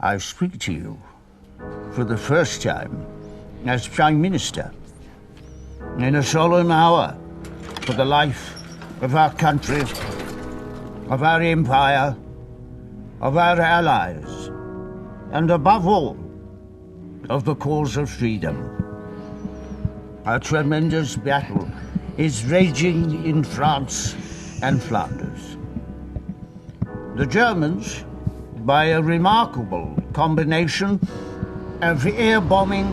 I speak to you for the first time as Prime Minister in a solemn hour for the life of our country, of our empire, of our allies, and above all, of the cause of freedom. A tremendous battle is raging in France and Flanders. The Germans, by a remarkable combination of air bombing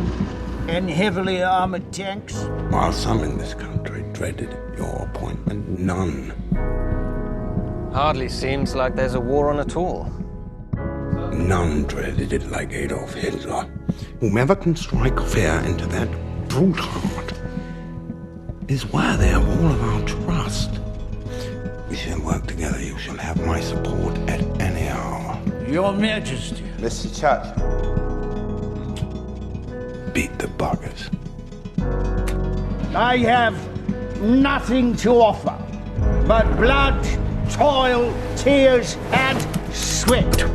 and heavily armored tanks. While some in this country dreaded your appointment, none. Hardly seems like there's a war on at all. None dreaded it like Adolf Hitler. Whomever can strike fear into that brute heart is worthy of all of our trust. We shall work together. You shall have my support at any hour. Your Majesty. Mr. Churchill. Beat the buggers. I have nothing to offer but blood, toil, tears, and sweat.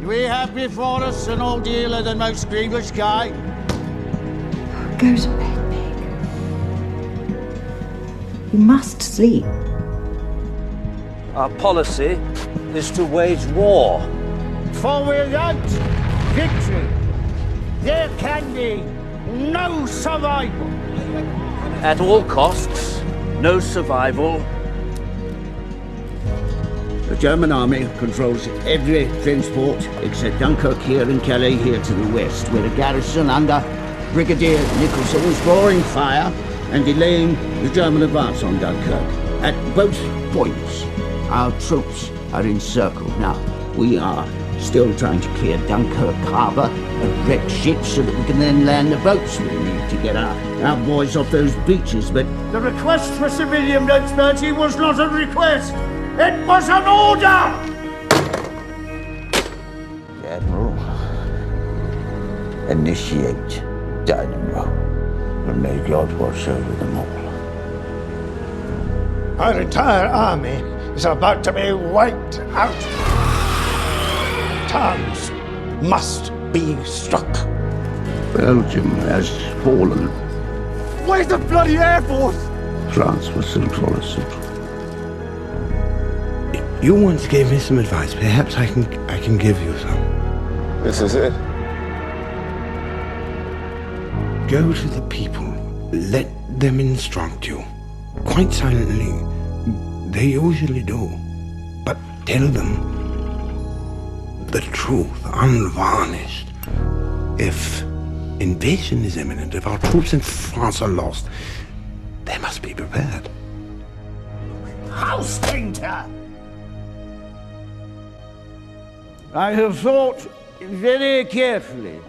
We have before us an ordeal of the most grievous kind. Go to bed, Pig. You must sleep. Our policy is to wage war. For without victory, there can be no survival. At all costs, no survival. The German army controls every transport except Dunkirk here and Calais here to the west, where the garrison under Brigadier Nicholson is roaring fire and delaying the German advance on Dunkirk. At both points, our troops are encircled. Now, we are still trying to clear Dunkirk harbour of wrecked ships so that we can then land the boats we need to get our boys off those beaches, but the request for civilian boats, Bertie, was not a request. It was an order! Admiral, initiate Dynamo, and may God watch over them all. Our entire army is about to be wiped out. Towns must be struck. Belgium has fallen. Where's the bloody Air Force? France will soon follow suit. You once gave me some advice. Perhaps I can give you some. This is it. Go to the people. Let them instruct you. Quite silently. They usually do. But tell them the truth, unvarnished. If invasion is imminent, if our troops in France are lost, they must be prepared. House painter! I have thought very carefully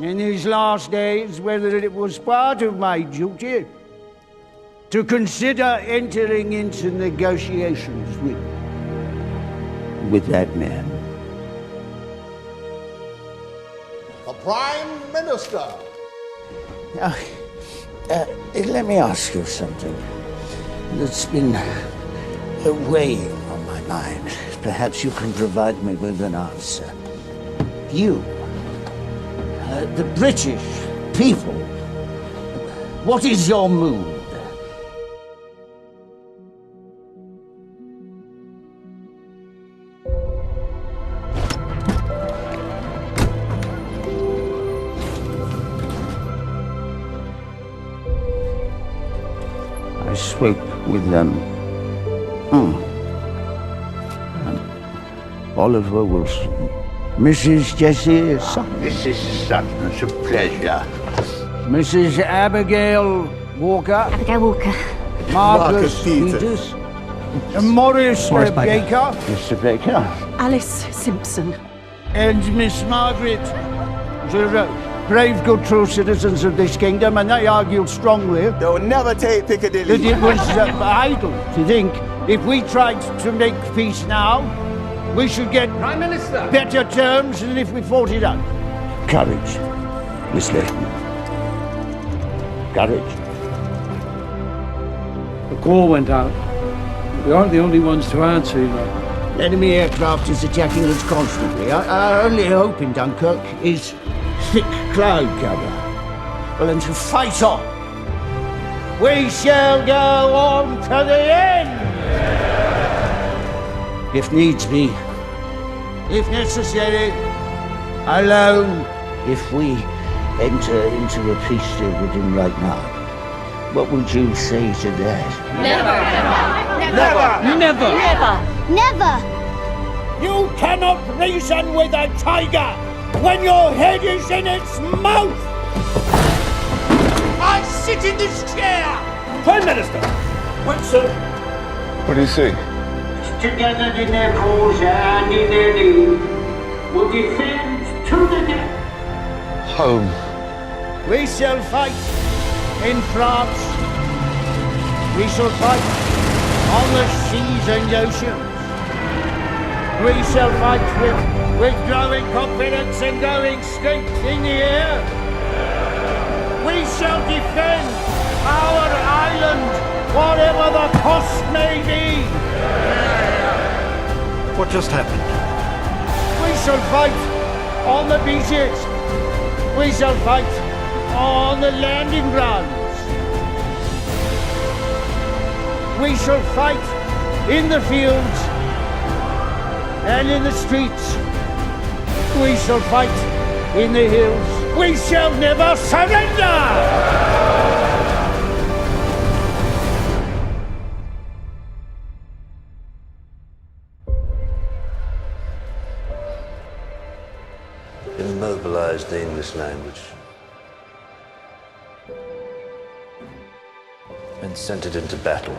in these last days whether it was part of my duty to consider entering into negotiations with that man. The Prime Minister. Now, let me ask you something that's been weighing on my mind. Perhaps you can provide me with an answer. You, the British people, what is your mood? I spoke with them. Oliver Wilson. Mrs. Jessie Sutton. Mrs. Sutton, it's a pleasure. Mrs. Abigail Walker. Abigail Walker. Marcus Peters. Morris Baker. Mr. Baker. Alice Simpson. And Miss Margaret. They're brave, good, true citizens of this kingdom, and they argued strongly They'll never take that Piccadilly. it was idle to think if we tried to make peace now, we should get Prime Minister! better terms than if we fought it out. Courage, Miss Leighton. Courage. The call went out. We aren't the only ones to answer, you know. Enemy aircraft is attacking us constantly. Our only hope in Dunkirk is thick cloud cover. Well, then to fight on. We shall go on to the end! If needs be, if necessary, alone, if we enter into a peace deal with him right now. What would you say to that? Never! Never! Never! You cannot reason with a tiger when your head is in its mouth! I sit in this chair! Prime Minister! What, sir? What do you see? Together in their cause and in their need, will defend to the death. Home. We shall fight in France. We shall fight on the seas and oceans. We shall fight with growing confidence and growing strength in the air. We shall defend our island, whatever the cost may be. What just happened? We shall fight on the beaches. We shall fight on the landing grounds. We shall fight in the fields and in the streets. We shall fight in the hills. We shall never surrender! Immobilized the English language and sent it into battle.